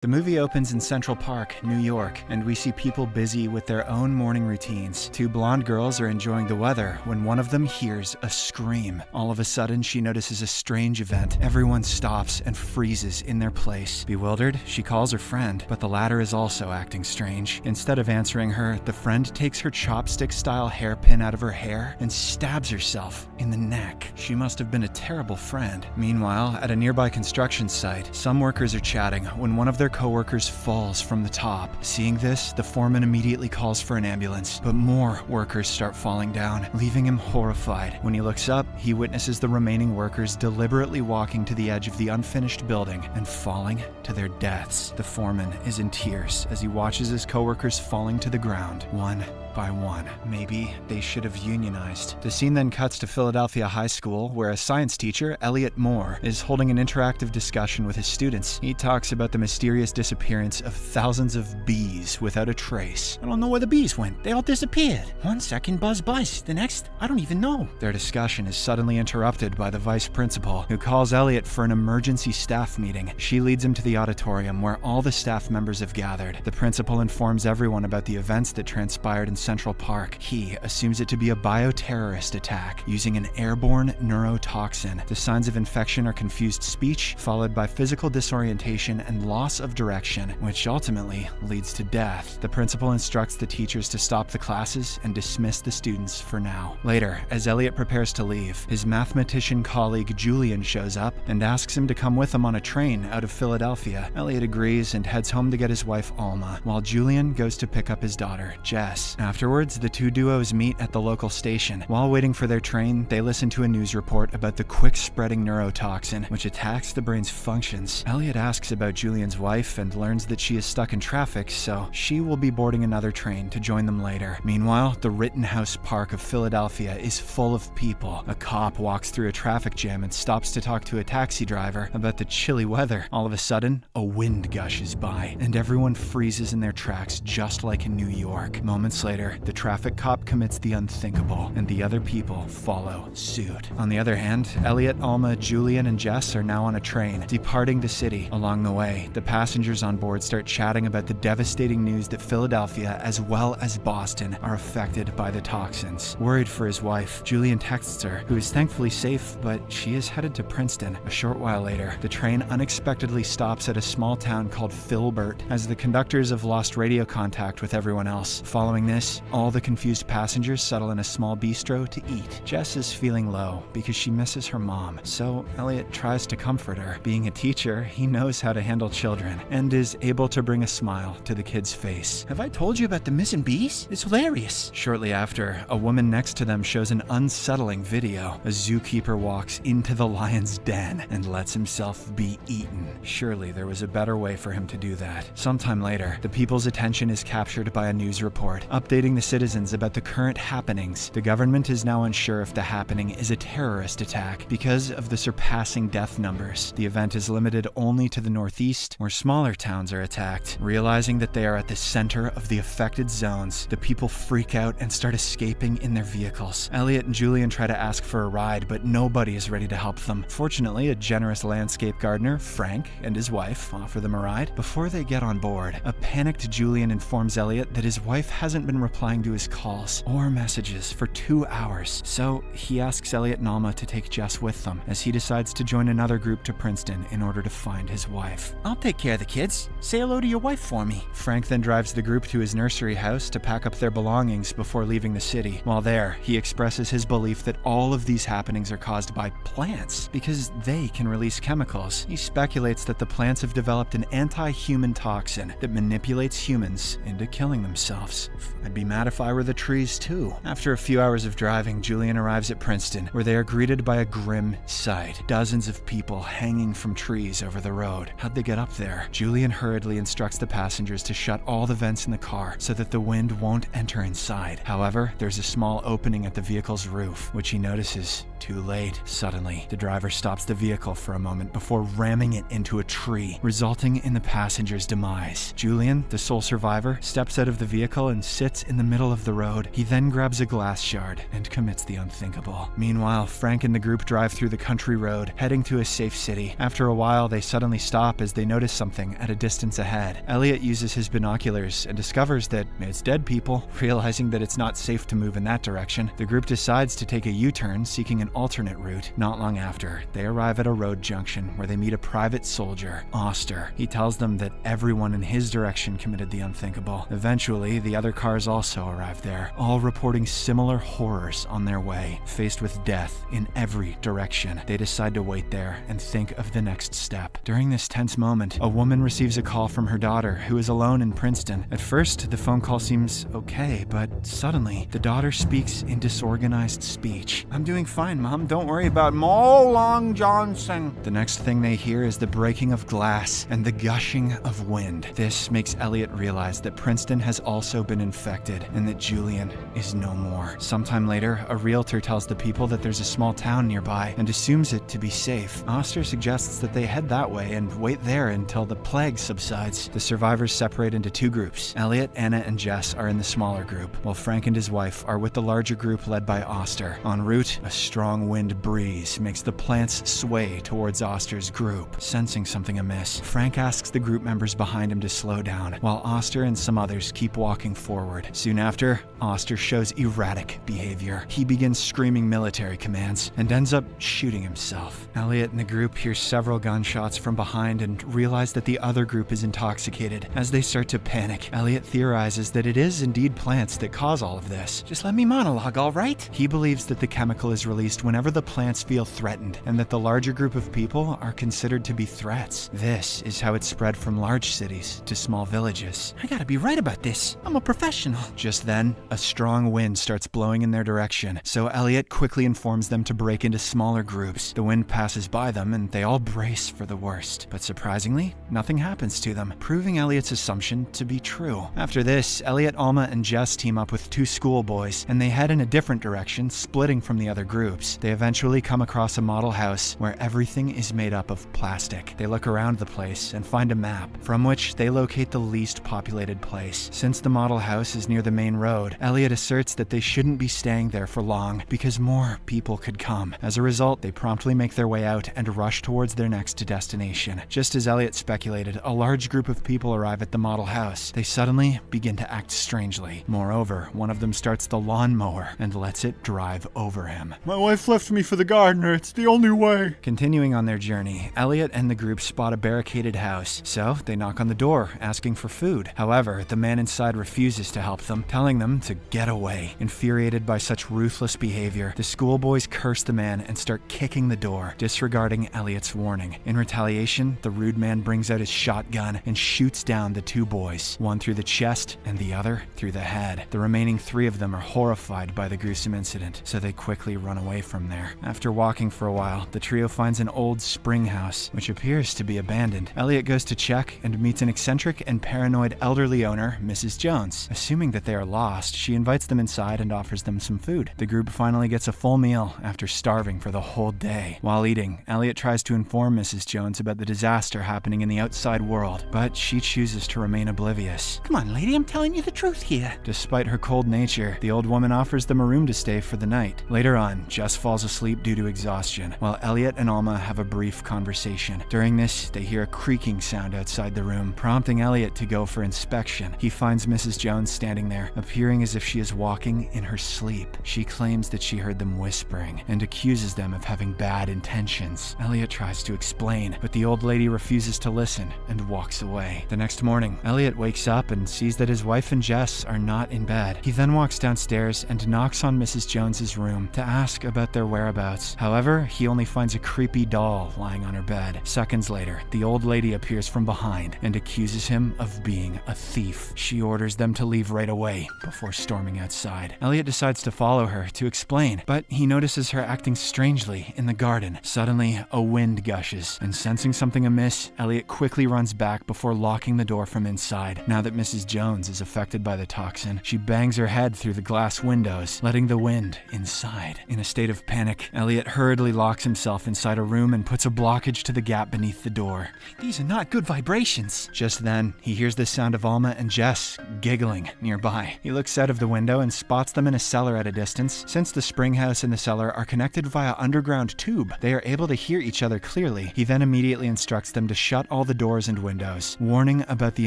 The movie opens in Central Park, New York, and we see people busy with their own morning routines. Two blonde girls are enjoying the weather when one of them hears a scream. All of a sudden, she notices a strange event. Everyone stops and freezes in their place. Bewildered, she calls her friend, but the latter is also acting strange. Instead of answering her, the friend takes her chopstick-style hairpin out of her hair and stabs herself in the neck. She must have been a terrible friend. Meanwhile, at a nearby construction site, some workers are chatting when one of their co-workers falls from the top. Seeing this, the foreman immediately calls for an ambulance, but more workers start falling down, leaving him horrified. When he looks up, he witnesses the remaining workers deliberately walking to the edge of the unfinished building and falling to their deaths. The foreman is in tears as he watches his co-workers falling to the ground, one by one. Maybe they should have unionized. The scene then cuts to Philadelphia High School, where a science teacher, Elliot Moore, is holding an interactive discussion with his students. He talks about the mysterious disappearance of thousands of bees without a trace. I don't know where the bees went. They all disappeared. One second, buzz. The next, I don't even know. Their discussion is suddenly interrupted by the vice principal, who calls Elliot for an emergency staff meeting. She leads him to the auditorium where all the staff members have gathered. The principal informs everyone about the events that transpired in Central Park. He assumes it to be a bioterrorist attack using an airborne neurotoxin. The signs of infection are confused speech, followed by physical disorientation and loss of direction, which ultimately leads to death. The principal instructs the teachers to stop the classes and dismiss the students for now. Later, as Elliot prepares to leave, his mathematician colleague Julian shows up and asks him to come with him on a train out of Philadelphia. Elliot agrees and heads home to get his wife Alma, while Julian goes to pick up his daughter, Jess. Afterwards, the two duos meet at the local station. While waiting for their train, they listen to a news report about the quick-spreading neurotoxin, which attacks the brain's functions. Elliot asks about Julian's wife and learns that she is stuck in traffic, so she will be boarding another train to join them later. Meanwhile, the Rittenhouse Park of Philadelphia is full of people. A cop walks through a traffic jam and stops to talk to a taxi driver about the chilly weather. All of a sudden, a wind gushes by, and everyone freezes in their tracks just like in New York. Moments later, the traffic cop commits the unthinkable, and the other people follow suit. On the other hand, Elliot, Alma, Julian, and Jess are now on a train, departing the city. Along the way, the passengers on board start chatting about the devastating news that Philadelphia, as well as Boston, are affected by the toxins. Worried for his wife, Julian texts her, who is thankfully safe, but she is headed to Princeton. A short while later, the train unexpectedly stops at a small town called Filbert, as the conductors have lost radio contact with everyone else. Following this, all the confused passengers settle in a small bistro to eat. Jess is feeling low because she misses her mom, so Elliot tries to comfort her. Being a teacher, he knows how to handle children and is able to bring a smile to the kid's face. Have I told you about the missing bees? It's hilarious. Shortly after, a woman next to them shows an unsettling video. A zookeeper walks into the lion's den and lets himself be eaten. Surely there was a better way for him to do that. Sometime later, the people's attention is captured by a news report, updating the citizens about the current happenings. The government is now unsure if the happening is a terrorist attack because of the surpassing death numbers. The event is limited only to the Northeast, where smaller towns are attacked. Realizing that they are at the center of the affected zones, the people freak out and start escaping in their vehicles. Elliot and Julian try to ask for a ride, but nobody is ready to help them. Fortunately, a generous landscape gardener, Frank, and his wife offer them a ride. Before they get on board, a panicked Julian informs Elliot that his wife hasn't been replying to his calls or messages for 2 hours, so he asks Elliot and Alma to take Jess with them, as he decides to join another group to Princeton in order to find his wife. I'll take care of the kids. Say hello to your wife for me. Frank then drives the group to his nursery house to pack up their belongings before leaving the city. While there, he expresses his belief that all of these happenings are caused by plants because they can release chemicals. He speculates that the plants have developed an anti-human toxin that manipulates humans into killing themselves. I'd be mad if I were the trees too. After a few hours of driving, Julian arrives at Princeton, where they are greeted by a grim sight. Dozens of people hanging from trees over the road. How'd they get up there? Julian hurriedly instructs the passengers to shut all the vents in the car so that the wind won't enter inside. However, there's a small opening at the vehicle's roof, which he notices too late. Suddenly, the driver stops the vehicle for a moment before ramming it into a tree, resulting in the passenger's demise. Julian, the sole survivor, steps out of the vehicle and sits in the middle of the road. He then grabs a glass shard and commits the unthinkable. Meanwhile, Frank and the group drive through the country road, heading to a safe city. After a while, they suddenly stop as they notice something at a distance ahead. Elliot uses his binoculars and discovers that it's dead people. Realizing that it's not safe to move in that direction, the group decides to take a U-turn, seeking an alternate route. Not long after, they arrive at a road junction where they meet a private soldier, Oster. He tells them that everyone in his direction committed the unthinkable. Eventually, the other cars also arrive there, all reporting similar horrors on their way. Faced with death in every direction, they decide to wait there and think of the next step. During this tense moment, a woman receives a call from her daughter, who is alone in Princeton. At first, the phone call seems okay, but suddenly, the daughter speaks in disorganized speech. "I'm doing fine, Mom. Don't worry about Mo Long Johnson." The next thing they hear is the breaking of glass and the gushing of wind. This makes Elliot realize that Princeton has also been infected and that Julian is no more. Sometime later, a realtor tells the people that there's a small town nearby and assumes it to be safe. Oster suggests that they head that way and wait there until the plague subsides. The survivors separate into two groups. Elliot, Anna, and Jess are in the smaller group, while Frank and his wife are with the larger group led by Oster. En route, a strong wind breeze makes the plants sway towards Oster's group. Sensing something amiss, Frank asks the group members behind him to slow down, while Oster and some others keep walking forward. Soon after, Oster shows erratic behavior. He begins screaming military commands and ends up shooting himself. Elliot and the group hear several gunshots from behind and realize that the other group is intoxicated. As they start to panic, Elliot theorizes that it is indeed plants that cause all of this. Just let me monologue, all right? He believes that the chemical is released whenever the plants feel threatened, and that the larger group of people are considered to be threats. This is how it spread from large cities to small villages. I gotta be right about this. I'm a professional. Just then, a strong wind starts blowing in their direction, so Elliot quickly informs them to break into smaller groups. The wind passes by them, and they all brace for the worst. But surprisingly, nothing happens to them, proving Elliot's assumption to be true. After this, Elliot, Alma, and Jess team up with two schoolboys, and they head in a different direction, splitting from the other groups. They eventually come across a model house where everything is made up of plastic. They look around the place and find a map, from which they locate the least populated place. Since the model house is near the main road, Elliot asserts that they shouldn't be staying there for long because more people could come. As a result, they promptly make their way out and rush towards their next destination. Just as Elliot speculated, a large group of people arrive at the model house. They suddenly begin to act strangely. Moreover, one of them starts the lawnmower and lets it drive over him. "My wife left me for the gardener. It's the only way." Continuing on their journey, Elliot and the group spot a barricaded house, so they knock on the door, asking for food. However, the man inside refuses to help them, telling them to get away. Infuriated by such ruthless behavior, the schoolboys curse the man and start kicking the door, disregarding Elliot's warning. In retaliation, the rude man brings out his shotgun and shoots down the two boys, one through the chest and the other through the head. The remaining three of them are horrified by the gruesome incident, so they quickly run away from there. After walking for a while, the trio finds an old spring house, which appears to be abandoned. Elliot goes to check and meets an eccentric and paranoid elderly owner, Mrs. Jones. Assuming that they are lost, she invites them inside and offers them some food. The group finally gets a full meal after starving for the whole day. While eating, Elliot tries to inform Mrs. Jones about the disaster happening in the outside world, but she chooses to remain oblivious. Come on, lady, I'm telling you the truth here. Despite her cold nature, the old woman offers them a room to stay for the night. Later on, Jess falls asleep due to exhaustion, while Elliot and Alma have a brief conversation. During this, they hear a creaking sound outside the room, prompting Elliot to go for inspection. He finds Mrs. Jones standing there, appearing as if she is walking in her sleep. She claims that she heard them whispering and accuses them of having bad intentions. Elliot tries to explain, but the old lady refuses to listen and walks away. The next morning, Elliot wakes up and sees that his wife and Jess are not in bed. He then walks downstairs and knocks on Mrs. Jones's room to ask about their whereabouts. However, he only finds a creepy doll lying on her bed. Seconds later, the old lady appears from behind and accuses him of being a thief. She orders them to leave right away before storming outside. Elliot decides to follow her to explain, but he notices her acting strangely in the garden. Suddenly, a wind gushes, and sensing something amiss, Elliot quickly runs back before locking the door from inside. Now that Mrs. Jones is affected by the toxin, she bangs her head through the glass windows, letting the wind inside. In a state state of panic. Elliot hurriedly locks himself inside a room and puts a blockage to the gap beneath the door. These are not good vibrations. Just then, he hears the sound of Alma and Jess giggling nearby. He looks out of the window and spots them in a cellar at a distance. Since the spring house and the cellar are connected via underground tube, they are able to hear each other clearly. He then immediately instructs them to shut all the doors and windows, warning about the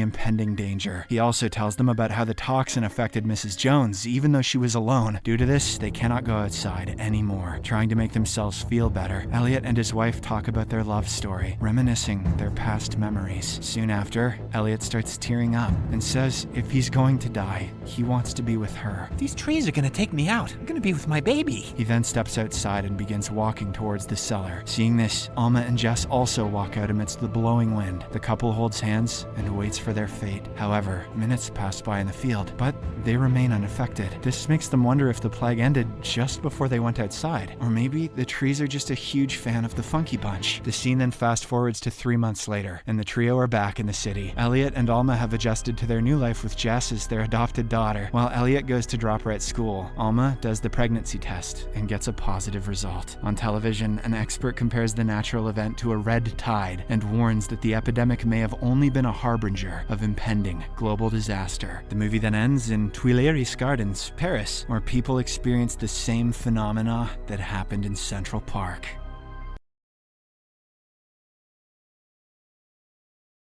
impending danger. He also tells them about how the toxin affected Mrs. Jones, even though she was alone. Due to this, they cannot go outside anymore. Trying to make themselves feel better, Elliot and his wife talk about their love story, reminiscing their past memories. Soon after, Elliot starts tearing up and says if he's going to die, he wants to be with her. These trees are gonna take me out. I'm gonna be with my baby. He then steps outside and begins walking towards the cellar. Seeing this, Alma and Jess also walk out amidst the blowing wind. The couple holds hands and waits for their fate. However, minutes pass by in the field, but they remain unaffected. This makes them wonder if the plague ended just before they went outside, or maybe the trees are just a huge fan of the Funky Bunch. The scene then fast forwards to 3 months later, and the trio are back in the city. Elliot and Alma have adjusted to their new life with Jess as their adopted daughter. While Elliot goes to drop her at school, Alma does the pregnancy test and gets a positive result. On television, an expert compares the natural event to a red tide and warns that the epidemic may have only been a harbinger of impending global disaster. The movie then ends in Tuileries Gardens, Paris, where people experience the same phenomena that happened in Central Park.